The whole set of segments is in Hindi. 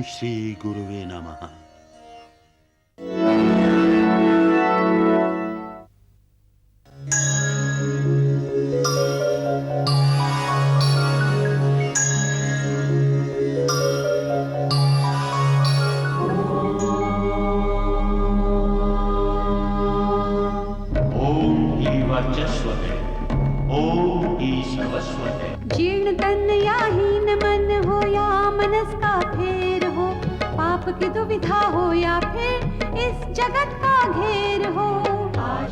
श्री गुरुवे नमः। जीर्ण तन या हीन मन हो या मनस का फेर हो, पाप की दुविधा हो या फिर इस जगत का घेर हो।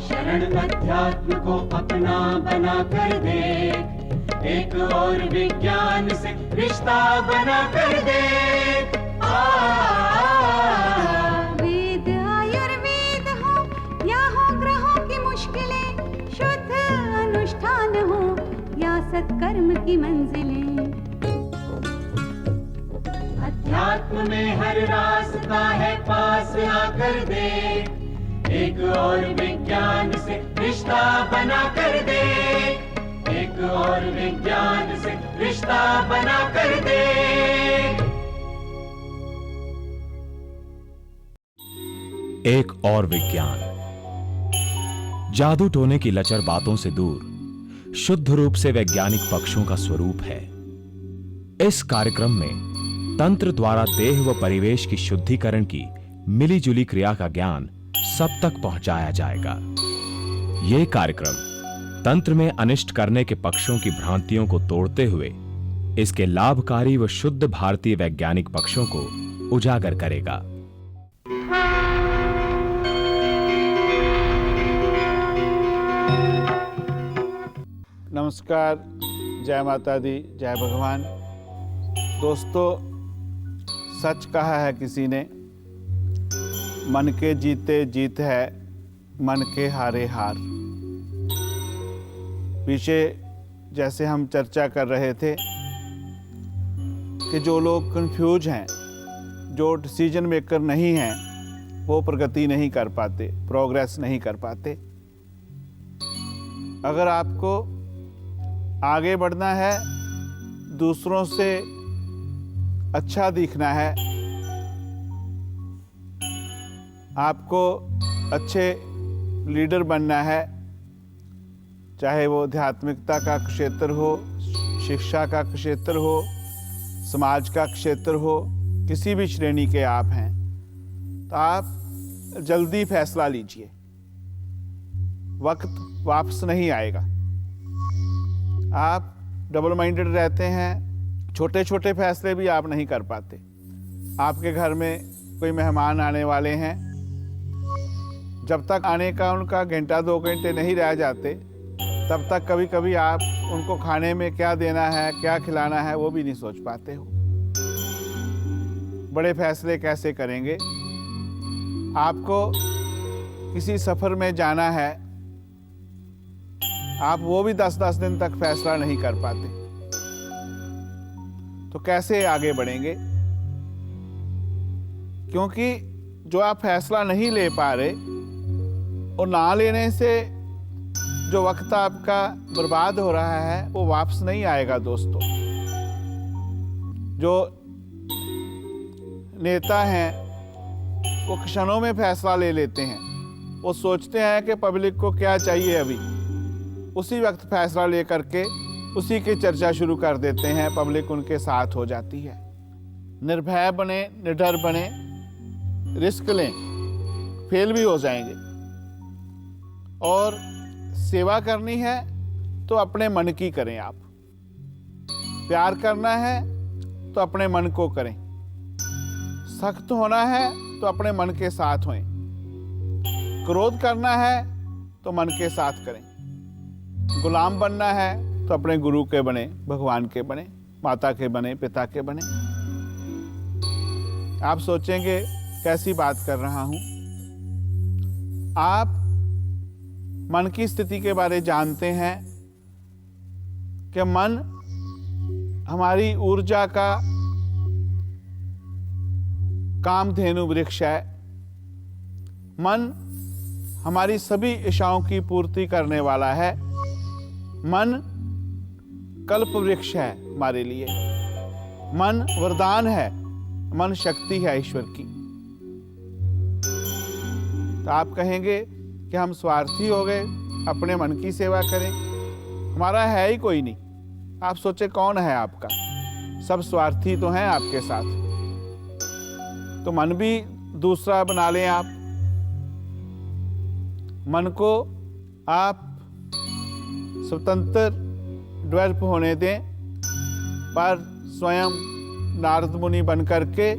शरण अध्यात्म को अपना बना कर दे, एक और विज्ञान से रिश्ता बना कर दे। वेद आयुर्वेद हो या हो ग्रहों की मुश्किलें, शुद्ध अनुष्ठान हो या सत्कर्म की मंजिलें। अध्यात्म में हर रास्ता है पास आकर दे, एक और विज्ञान से रिश्ता बना कर दे, एक और विज्ञान से रिश्ता बना कर दे। एक और विज्ञान जादू टोने की लचर बातों से दूर शुद्ध रूप से वैज्ञानिक पक्षों का स्वरूप है। इस कार्यक्रम में तंत्र द्वारा देह व परिवेश की शुद्धिकरण की मिलीजुली क्रिया का ज्ञान सब तक पहुंचाया जाएगा। यह कार्यक्रम तंत्र में अनिष्ट करने के पक्षों की भ्रांतियों को तोड़ते हुए इसके लाभकारी व शुद्ध भारतीय वैज्ञानिक पक्षों को उजागर करेगा। नमस्कार, जय माता दी, जय भगवान। दोस्तों, सच कहा है किसी ने, मन के जीते जीत है, मन के हारे हार। पीछे जैसे हम चर्चा कर रहे थे कि जो लोग कंफ्यूज हैं, जो डिसीजन मेकर नहीं हैं, वो प्रगति नहीं कर पाते, प्रोग्रेस नहीं कर पाते। अगर आपको आगे बढ़ना है, दूसरों से अच्छा दिखना है, आपको अच्छे लीडर बनना है, चाहे वो आध्यात्मिकता का क्षेत्र हो, शिक्षा का क्षेत्र हो, समाज का क्षेत्र हो, किसी भी श्रेणी के आप हैं, तो आप जल्दी फैसला लीजिए। वक्त वापस नहीं आएगा। आप डबल माइंडेड रहते हैं, छोटे छोटे फैसले भी आप नहीं कर पाते। आपके घर में कोई मेहमान आने वाले हैं, जब तक आने का उनका घंटा 2 घंटे नहीं रह जाते, तब तक कभी कभी आप उनको खाने में क्या देना है, क्या खिलाना है, वो भी नहीं सोच पाते हो। बड़े फैसले कैसे करेंगे? आपको किसी सफ़र में जाना है, आप वो भी 10-10 दिन तक फैसला नहीं कर पाते, तो कैसे आगे बढ़ेंगे? क्योंकि जो आप फैसला नहीं ले पा रहे, और ना लेने से जो वक्त आपका बर्बाद हो रहा है, वो वापस नहीं आएगा। दोस्तों, जो नेता हैं वो क्षणों में फैसला ले लेते हैं। वो सोचते हैं कि पब्लिक को क्या चाहिए, अभी उसी वक्त फैसला लेकर के उसी की चर्चा शुरू कर देते हैं, पब्लिक उनके साथ हो जाती है। निर्भय बने, निडर बने, रिस्क लें, फेल भी हो जाएंगे। और सेवा करनी है तो अपने मन की करें। आप प्यार करना है तो अपने मन को करें, सख्त होना है तो अपने मन के साथ होएं, क्रोध करना है तो मन के साथ करें, गुलाम बनना है तो अपने गुरु के बने, भगवान के बने, माता के बने, पिता के बने। आप सोचेंगे कैसी बात कर रहा हूं। आप मन की स्थिति के बारे जानते हैं कि मन हमारी ऊर्जा का कामधेनु वृक्ष है। मन हमारी सभी इच्छाओं की पूर्ति करने वाला है। मन कल्प वृक्ष है हमारे लिए। मन वरदान है मन शक्ति है ईश्वर की। तो आप कहेंगे कि हम स्वार्थी हो गए, अपने मन की सेवा करें, हमारा है ही कोई नहीं। आप सोचे कौन है आपका? सब स्वार्थी तो हैं आपके साथ। तो मन भी दूसरा बना लें आप। मन को आप स्वतंत्र डेवलप होने दें, पर स्वयं नारद मुनि बन करके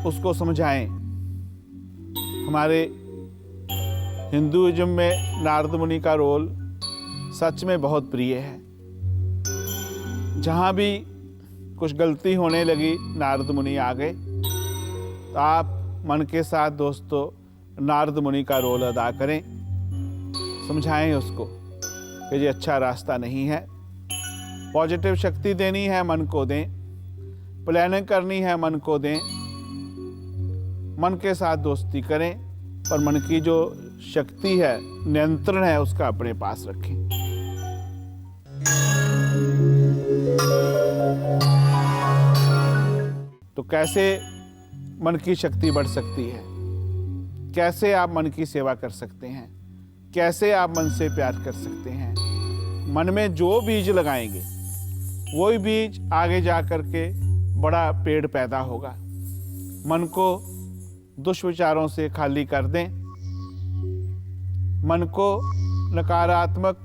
उसको समझाएं। हमारे हिंदुइज्म में नारद मुनि का रोल सच में बहुत प्रिय है। जहाँ भी कुछ गलती होने लगी नारद मुनि आ गए। तो आप मन के साथ दोस्तों नारद मुनि का रोल अदा करें, समझाएं उसको कि ये अच्छा रास्ता नहीं है। पॉजिटिव शक्ति देनी है मन को दें, प्लानिंग करनी है मन को दें, मन के साथ दोस्ती करें, पर मन की जो शक्ति है, नियंत्रण है, उसका अपने पास रखें। तो कैसे मन की शक्ति बढ़ सकती है? कैसे आप मन की सेवा कर सकते हैं? कैसे आप मन से प्यार कर सकते हैं? मन में जो बीज लगाएंगे वही बीज आगे जा कर के बड़ा पेड़ पैदा होगा। मन को दुष्विचारों से खाली कर दें, मन को नकारात्मक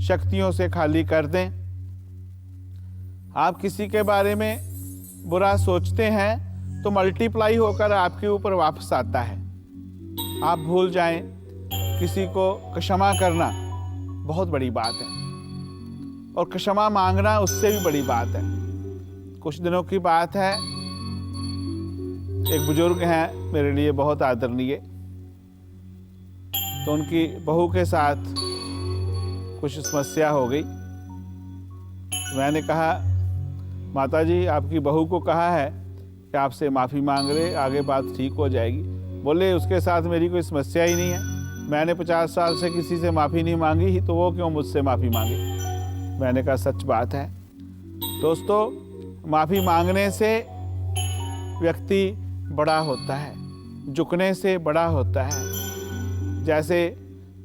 शक्तियों से खाली कर दें। आप किसी के बारे में बुरा सोचते हैं तो मल्टीप्लाई होकर आपके ऊपर वापस आता है। आप भूल जाएं, किसी को क्षमा करना बहुत बड़ी बात है, और क्षमा मांगना उससे भी बड़ी बात है। कुछ दिनों की बात है, एक बुजुर्ग हैं मेरे लिए बहुत आदरणीय, तो उनकी बहू के साथ कुछ समस्या हो गई। मैंने कहा, माता जी आपकी बहू को कहा है कि आपसे माफ़ी मांग रहे, आगे बात ठीक हो जाएगी। बोले उसके साथ मेरी कोई समस्या ही नहीं है, मैंने 50 साल से किसी से माफ़ी नहीं मांगी, तो वो क्यों मुझसे माफ़ी मांगे? मैंने कहा सच बात है। दोस्तों, माफ़ी मांगने से व्यक्ति बड़ा होता है, झुकने से बड़ा होता है। जैसे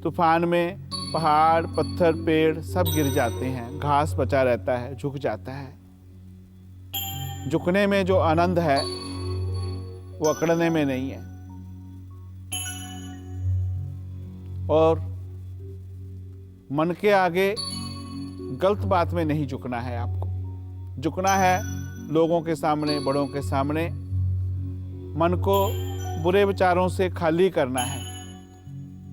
तूफान में पहाड़, पत्थर, पेड़ सब गिर जाते हैं, घास बचा रहता है, झुक जाता है। झुकने में जो आनंद है वो अकड़ने में नहीं है। और मन के आगे गलत बात में नहीं झुकना है आपको। झुकना है लोगों के सामने, बड़ों के सामने। मन को बुरे विचारों से खाली करना है।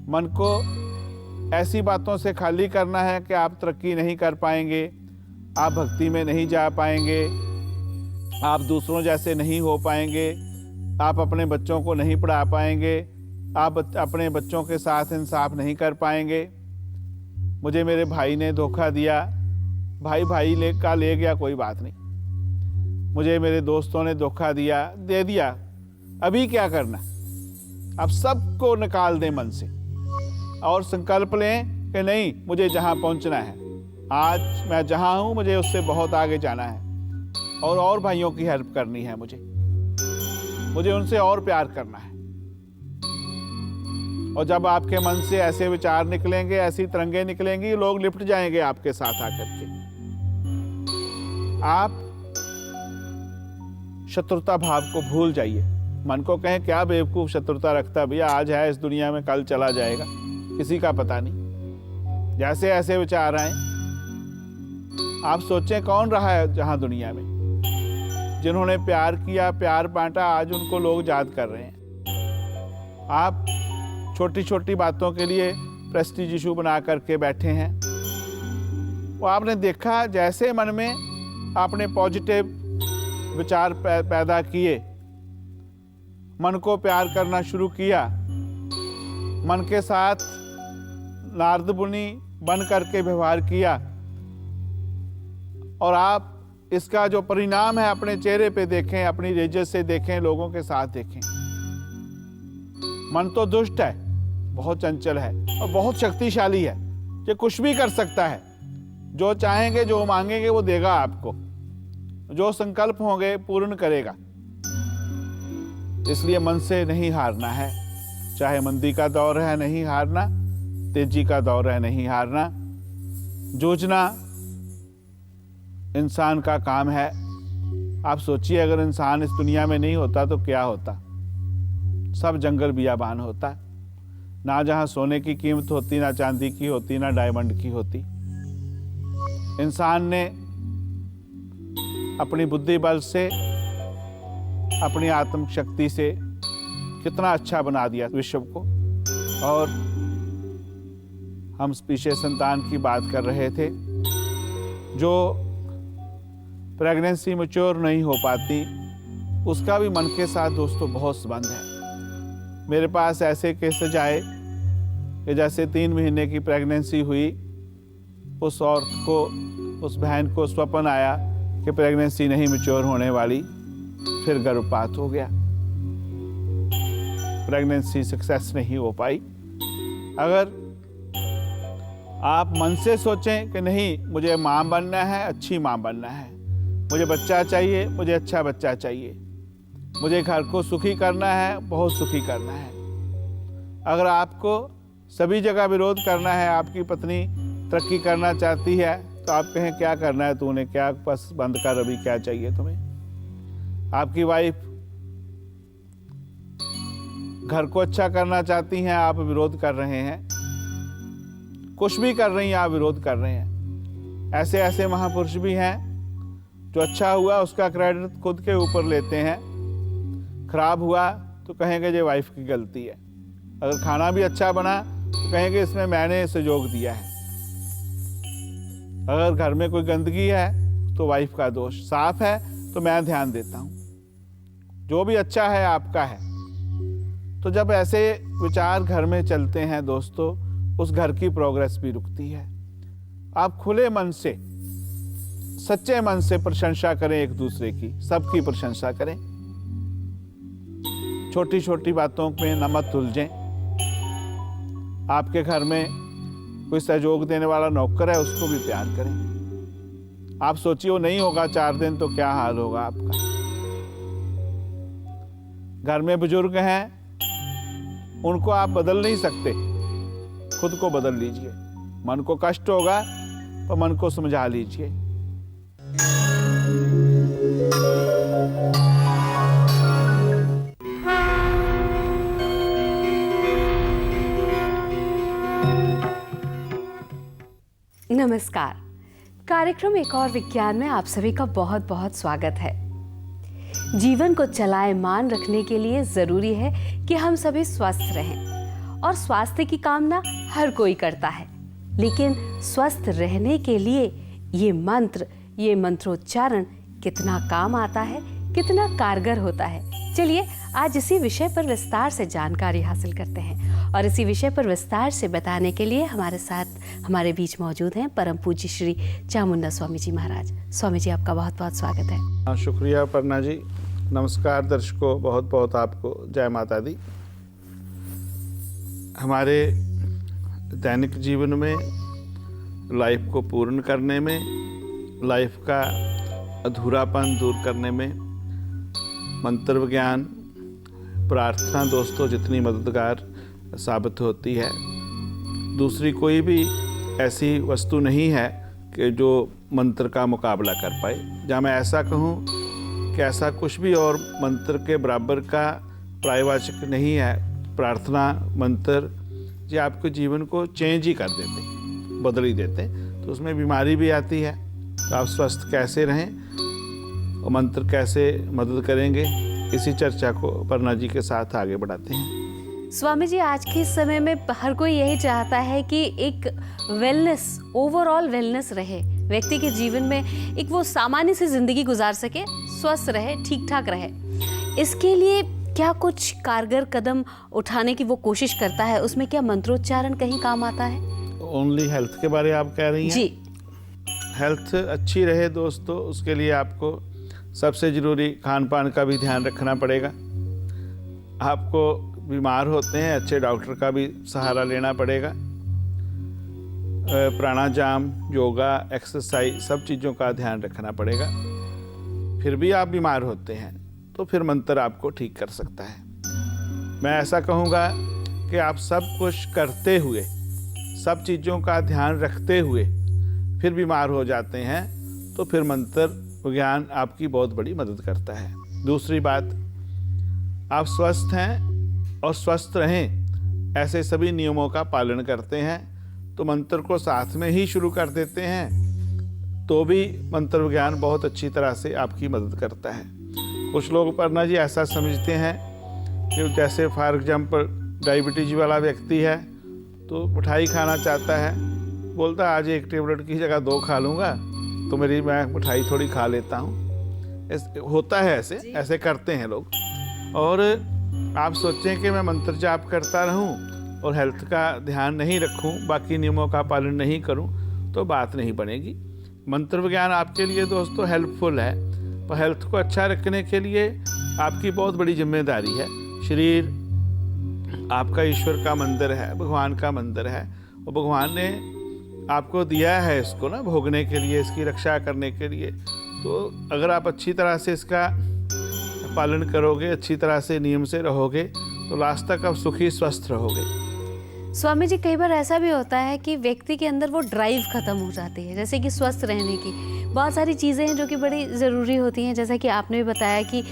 मन को ऐसी बातों से खाली करना है कि आप तरक्की नहीं कर पाएंगे, आप भक्ति में नहीं जा पाएंगे, आप दूसरों जैसे नहीं हो पाएंगे, आप अपने बच्चों को नहीं पढ़ा पाएंगे, आप अपने बच्चों के साथ इंसाफ नहीं कर पाएंगे। मुझे मेरे भाई ने धोखा दिया, भाई ले गया, कोई बात नहीं। मुझे मेरे दोस्तों ने धोखा दिया, दे दिया, अभी क्या करना? अब सबको निकाल दें मन से और संकल्प लें कि नहीं, मुझे जहाँ पहुँचना है, आज मैं जहाँ हूँ मुझे उससे बहुत आगे जाना है, और भाइयों की हेल्प करनी है, मुझे उनसे और प्यार करना है। और जब आपके मन से ऐसे विचार निकलेंगे, ऐसी तरंगें निकलेंगी, लोग लिपट जाएंगे आपके साथ आकर के। आप शत्रुता भाव को भूल जाइए। मन को कहें क्या बेवकूफ शत्रुता रखता भैया, आज है इस दुनिया में, कल चला जाएगा, किसी का पता नहीं। जैसे ऐसे विचार आए, आप सोचें कौन रहा है जहां दुनिया में, जिन्होंने प्यार किया, प्यार बांटा, आज उनको लोग याद कर रहे हैं। आप छोटी छोटी बातों के लिए प्रेस्टीज इशू बना करके बैठे हैं। वो आपने देखा, जैसे मन में आपने पॉजिटिव विचार पैदा किए, मन को प्यार करना शुरू किया, मन के साथ नारद मुनि बन करके व्यवहार किया, और आप इसका जो परिणाम है अपने चेहरे पे देखें, अपनी रिजत से देखें, लोगों के साथ देखें। मन तो दुष्ट है, बहुत चंचल है और बहुत शक्तिशाली है, ये कुछ भी कर सकता है। जो चाहेंगे, जो मांगेंगे वो देगा आपको, जो संकल्प होंगे पूर्ण करेगा। इसलिए मन से नहीं हारना है। चाहे मंदी का दौर है, नहीं हारना, तेजी का दौर है, नहीं हारना। जूझना इंसान का काम है। आप सोचिए, अगर इंसान इस दुनिया में नहीं होता तो क्या होता? सब जंगल बियाबान होता। ना जहाँ सोने की कीमत होती, ना चांदी की होती, ना डायमंड की होती। इंसान ने अपनी बुद्धि बल से, अपनी आत्म शक्ति से कितना अच्छा बना दिया विश्व को। और हम पीछे संतान की बात कर रहे थे, जो प्रेगनेंसी मैच्योर नहीं हो पाती, उसका भी मन के साथ दोस्तों बहुत संबंध है। मेरे पास ऐसे केसेज आए कि जैसे 3 महीने की प्रेगनेंसी हुई, उस औरत को, उस बहन को स्वप्न आया कि प्रेगनेंसी नहीं मैच्योर होने वाली, फिर गर्भपात हो गया, प्रेगनेंसी सक्सेस नहीं हो पाई। अगर आप मन से सोचें कि नहीं, मुझे माँ बनना है, अच्छी माँ बनना है, मुझे बच्चा चाहिए, मुझे अच्छा बच्चा चाहिए, मुझे घर को सुखी करना है, बहुत सुखी करना है। अगर आपको सभी जगह विरोध करना है, आपकी पत्नी तरक्की करना चाहती है, तो आप कहें क्या करना है तूने, क्या बस बंद कर, अभी क्या चाहिए तुम्हें। आपकी वाइफ घर को अच्छा करना चाहती हैं, आप विरोध कर रहे हैं। कुछ भी कर रही हैं, आप विरोध कर रहे हैं। ऐसे ऐसे महापुरुष भी हैं जो अच्छा हुआ उसका क्रेडिट खुद के ऊपर लेते हैं, खराब हुआ तो कहेंगे ये वाइफ की गलती है। अगर खाना भी अच्छा बना तो कहेंगे इसमें मैंने सहयोग दिया है। अगर घर में कोई गंदगी है तो वाइफ का दोष, साफ है तो मैं ध्यान देता हूँ, जो भी अच्छा है आपका है। तो जब ऐसे विचार घर में चलते हैं दोस्तों, उस घर की प्रोग्रेस भी रुकती है। आप खुले मन से, सच्चे मन से प्रशंसा करें एक दूसरे की, सबकी प्रशंसा करें। छोटी छोटी बातों में न मत उलझें। आपके घर में कोई सहयोग देने वाला नौकर है, उसको भी प्यार करें। आप सोचिए वो नहीं होगा 4 दिन तो क्या हाल होगा आपका। घर में बुजुर्ग हैं, उनको आप बदल नहीं सकते, खुद को बदल लीजिए। मन को कष्ट होगा तो मन को समझा लीजिए। नमस्कार। कार्यक्रम एक और विज्ञान में आप सभी का बहुत बहुत स्वागत है। जीवन को चलायमान रखने के लिए जरूरी है कि हम सभी स्वस्थ रहें, और स्वास्थ्य की कामना हर कोई करता है। लेकिन स्वस्थ रहने के लिए ये मंत्रोच्चारण कितना काम आता है, कितना कारगर होता है, चलिए आज इसी विषय पर विस्तार से जानकारी हासिल करते हैं। और इसी विषय पर विस्तार से बताने के लिए हमारे साथ, हमारे बीच मौजूद हैं परम पूज्य श्री चामुंडा स्वामी जी महाराज। स्वामी जी, आपका बहुत बहुत स्वागत है। शुक्रिया पर्णा जी। नमस्कार दर्शकों, बहुत बहुत आपको जय माता दी। हमारे दैनिक जीवन में, लाइफ को पूर्ण करने में, लाइफ का अधूरापन दूर करने में मंत्र विज्ञान, प्रार्थना दोस्तों जितनी मददगार साबित होती है, दूसरी कोई भी ऐसी वस्तु नहीं है कि जो मंत्र का मुकाबला कर पाए। जहाँ मैं ऐसा कहूँ कि ऐसा कुछ भी और मंत्र के बराबर का पर्यायवाचक नहीं है। प्रार्थना मंत्र ये आपके जीवन को चेंज ही कर देते, बदल ही देते। तो उसमें बीमारी भी आती है, तो आप स्वस्थ कैसे रहें और मंत्र कैसे मदद करेंगे, इसी चर्चा को पर्णा जी के साथ आगे बढ़ाते हैं। स्वामी जी, आज के समय में हर कोई यही चाहता है कि एक वेलनेस, ओवरऑल वेलनेस रहे, व्यक्ति के जीवन में एक वो सामान्य सी जिंदगी गुजार सके, स्वस्थ रहे, ठीक ठाक रहे। इसके लिए क्या कुछ कारगर कदम उठाने की वो कोशिश करता है? उसमें क्या मंत्रोच्चारण कहीं काम आता है? ओनली हेल्थ के बारे आप कह रही हैं? जी। हेल्थ अच्छी रहे दोस्तों, उसके लिए आपको सबसे ज़रूरी खान पान का भी ध्यान रखना पड़ेगा। आपको बीमार होते हैं, अच्छे डॉक्टर का भी सहारा लेना पड़ेगा। प्राणायाम, योगा, एक्सरसाइज, सब चीज़ों का ध्यान रखना पड़ेगा। फिर भी आप बीमार होते हैं तो फिर मंत्र आपको ठीक कर सकता है। मैं ऐसा कहूँगा कि आप सब कुछ करते हुए, सब चीज़ों का ध्यान रखते हुए फिर बीमार हो जाते हैं, तो फिर मंत्र विज्ञान आपकी बहुत बड़ी मदद करता है। दूसरी बात, आप स्वस्थ हैं और स्वस्थ रहें ऐसे सभी नियमों का पालन करते हैं, तो मंत्र को साथ में ही शुरू कर देते हैं, तो भी मंत्र विज्ञान बहुत अच्छी तरह से आपकी मदद करता है। कुछ लोग परना जी ऐसा समझते हैं कि जैसे फॉर एग्जाम्पल डायबिटीज वाला व्यक्ति है तो मिठाई खाना चाहता है, बोलता है आज एक टेबलेट की जगह 2 खा लूँगा, तो मैं मिठाई थोड़ी खा लेता हूँ। होता है ऐसे करते हैं लोग। और आप सोचें कि मैं मंत्र जाप करता रहूं और हेल्थ का ध्यान नहीं रखूं, बाकी नियमों का पालन नहीं करूं, तो बात नहीं बनेगी। मंत्र विज्ञान आपके लिए दोस्तों हेल्पफुल है, पर हेल्थ को अच्छा रखने के लिए आपकी बहुत बड़ी जिम्मेदारी है। शरीर आपका ईश्वर का मंदिर है, भगवान का मंदिर है, और भगवान ने आपको दिया है इसको ना भोगने के लिए, इसकी रक्षा करने के लिए। तो अगर आप अच्छी तरह से इसका पालन करोगे, अच्छी तरह से नियम से रहोगे, तो लास्ट तक आप सुखी स्वस्थ रहोगे। स्वामी जी, कई बार ऐसा भी होता है कि व्यक्ति के अंदर वो ड्राइव खत्म हो जाती है, जैसे कि स्वस्थ रहने की बहुत सारी चीज़ें हैं जो कि बड़ी ज़रूरी होती हैं, जैसा कि आपने भी बताया कि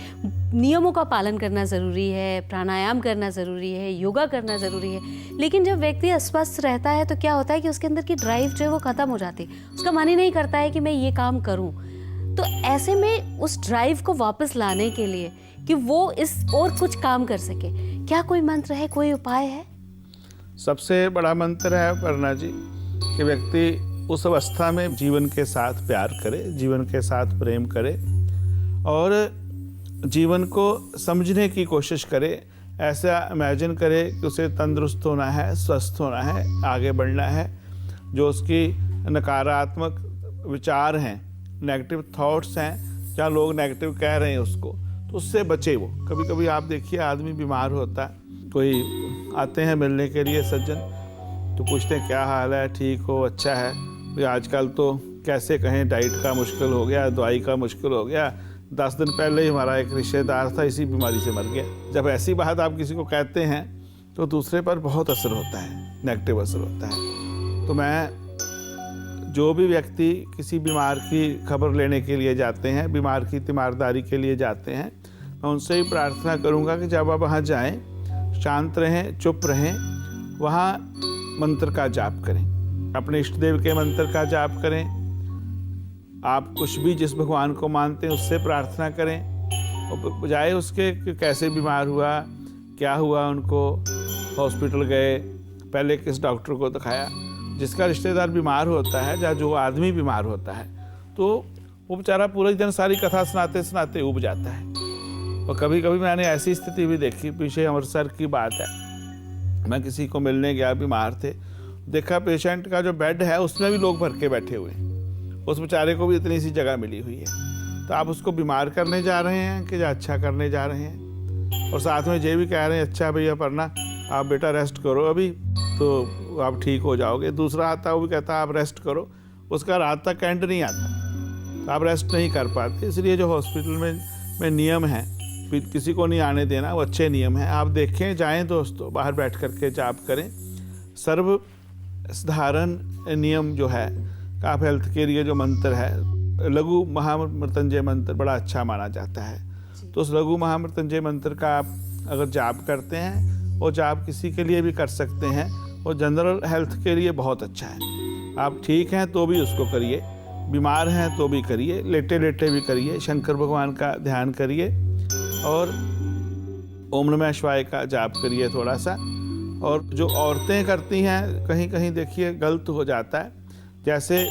नियमों का पालन करना ज़रूरी है, प्राणायाम करना ज़रूरी है, योगा करना ज़रूरी है, लेकिन जब व्यक्ति अस्वस्थ रहता है तो क्या होता है कि उसके अंदर की ड्राइव जो है वो ख़त्म हो जाती है, उसका मन ही नहीं करता है कि मैं ये काम करूँ। तो ऐसे में उस ड्राइव को वापस लाने के लिए कि वो इस और कुछ काम कर सके, क्या कोई मंत्र है, कोई उपाय है? सबसे बड़ा मंत्र है परना जी कि व्यक्ति उस अवस्था में जीवन के साथ प्यार करे, जीवन के साथ प्रेम करे और जीवन को समझने की कोशिश करे। ऐसा इमेजिन करे कि उसे तंदुरुस्त होना है, स्वस्थ होना है, आगे बढ़ना है। जो उसकी नकारात्मक विचार हैं, नेगेटिव थॉट्स हैं, जहाँ लोग नेगेटिव कह रहे हैं उसको, तो उससे बचे वो। कभी कभी आप देखिए आदमी बीमार होता है, कोई आते हैं मिलने के लिए सज्जन, तो पूछते हैं क्या हाल है, ठीक हो, अच्छा है। भाई आजकल तो कैसे कहें, डाइट का मुश्किल हो गया, दवाई का मुश्किल हो गया। 10 दिन पहले ही हमारा एक रिश्तेदार था, इसी बीमारी से मर गया। जब ऐसी बात आप किसी को कहते हैं तो दूसरे पर बहुत असर होता है, नेगेटिव असर होता है। तो मैं जो भी व्यक्ति किसी बीमार की खबर लेने के लिए जाते हैं, बीमार की तीमारदारी के लिए जाते हैं, मैं उनसे ही प्रार्थना करूंगा कि जब आप वहाँ जाएं, शांत रहें, चुप रहें, वहाँ मंत्र का जाप करें, अपने इष्ट देव के मंत्र का जाप करें। आप कुछ भी जिस भगवान को मानते हैं उससे प्रार्थना करें, और बजाय उसके कि कैसे बीमार हुआ, क्या हुआ, उनको हॉस्पिटल गए, पहले किस डॉक्टर को दिखाया। जिसका रिश्तेदार बीमार होता है या जो आदमी बीमार होता है, तो वो बेचारा पूरे दिन सारी कथा सुनाते सुनाते उब जाता है। और कभी कभी मैंने ऐसी स्थिति भी देखी, पीछे अमृतसर की बात है, मैं किसी को मिलने गया, बीमार थे, देखा पेशेंट का जो बेड है उसमें भी लोग भर के बैठे हुए हैं, उस बेचारे को भी इतनी सी जगह मिली हुई है। तो आप उसको बीमार करने जा रहे हैं कि या अच्छा करने जा रहे हैं? और साथ में ये भी कह रहे हैं अच्छा भैया पढ़ना, आप बेटा रेस्ट करो अभी तो आप ठीक हो जाओगे। दूसरा आता है, वो भी कहता है आप रेस्ट करो, उसका रात तक एंड नहीं आता, तो आप रेस्ट नहीं कर पाते। इसलिए जो हॉस्पिटल में नियम है, किसी को नहीं आने देना, वो अच्छे नियम हैं। आप देखें, जाएं दोस्तों, बाहर बैठ करके जाप करें। सर्व साधारण नियम जो है, आप हेल्थ के लिए जो मंत्र है, लघु महामृत्युंजय मंत्र बड़ा अच्छा माना जाता है। तो उस लघु महामृत्युंजय मंत्र का आप अगर जाप करते हैं, वो जाप किसी के लिए भी कर सकते हैं, और जनरल हेल्थ के लिए बहुत अच्छा है। आप ठीक हैं तो भी उसको करिए, बीमार हैं तो भी करिए, लेटे लेटे भी करिए, शंकर भगवान का ध्यान करिए और ओम नमः शिवाय का जाप करिए थोड़ा सा। और जो औरतें करती हैं, कहीं कहीं देखिए गलत हो जाता है। जैसे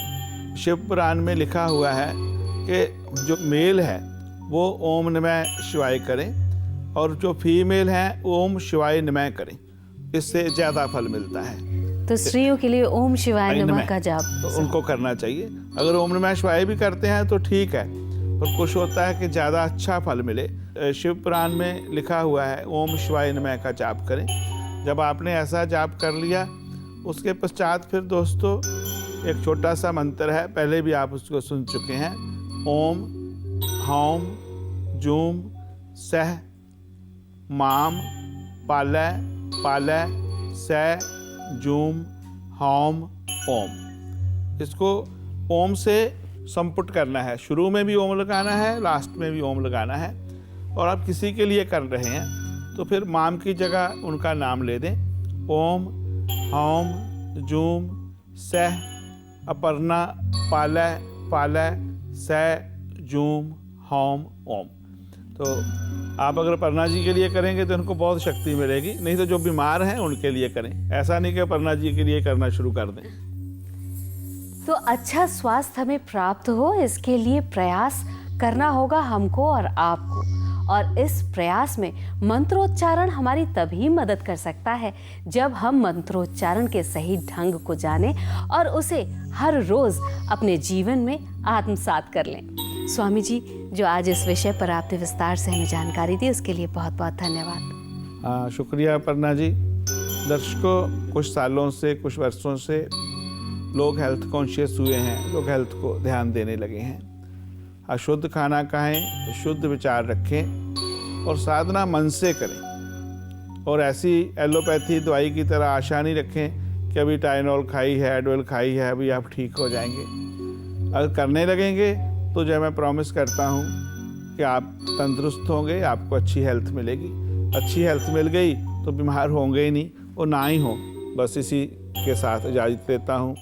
शिव पुराण में लिखा हुआ है कि जो मेल है वो ओम नमः शिवाय करें, और जो फीमेल हैं ओम शिवाय नमः करें, इससे ज़्यादा फल मिलता है। तो स्त्रियों के लिए ओम शिवाय नमः का जाप तो उनको करना चाहिए। अगर ओम नमः शिवाय भी करते हैं तो ठीक है, पर कुछ होता है कि ज़्यादा अच्छा फल मिले। शिव पुराण में लिखा हुआ है ओम शिवाय नमः का जाप करें। जब आपने ऐसा जाप कर लिया, उसके पश्चात फिर दोस्तों एक छोटा सा मंत्र है, पहले भी आप उसको सुन चुके हैं। ओम हौम जूम सह माम पालय पालय सह जूम हौम ओम। इसको ओम से संपुट करना है, शुरू में भी ओम लगाना है, लास्ट में भी ओम लगाना है। और आप किसी के लिए कर रहे हैं तो फिर माम की जगह उनका नाम ले दें। ओम हौम जूम सह अपर्णा पालय पालय सह जूम हौम ओम। तो आप अगर अपर्णा जी के लिए करेंगे तो उनको बहुत शक्ति मिलेगी, नहीं तो जो बीमार हैं उनके लिए करें। ऐसा नहीं कि अपर्णा जी के लिए करना शुरू कर दें। तो अच्छा स्वास्थ्य हमें प्राप्त हो, इसके लिए प्रयास करना होगा हमको और आपको। और इस प्रयास में मंत्रोच्चारण हमारी तभी मदद कर सकता है जब हम मंत्रोच्चारण के सही ढंग को जानें और उसे हर रोज अपने जीवन में आत्मसात कर लें। स्वामी जी, जो आज इस विषय पर आपने विस्तार से हमें जानकारी दी, उसके लिए बहुत बहुत धन्यवाद। शुक्रिया अपर्णा जी। दर्शकों, कुछ सालों से, कुछ वर्षों से लोग हेल्थ कॉन्शियस हुए हैं, लोग हेल्थ को ध्यान देने लगे हैं। अशुद्ध खाना खाएं, शुद्ध विचार रखें और साधना मन से करें। और ऐसी एलोपैथी दवाई की तरह आशा नहीं रखें कि अभी टाइनॉल खाई है, एडवल खाई है, अभी आप ठीक हो जाएंगे। अगर करने लगेंगे तो जो मैं प्रॉमिस करता हूँ कि आप तंदुरुस्त होंगे, आपको अच्छी हेल्थ मिलेगी। अच्छी हेल्थ मिल गई तो बीमार होंगे ही नहीं और ना ही हो। बस इसी के साथ इजाज़त देता हूँ।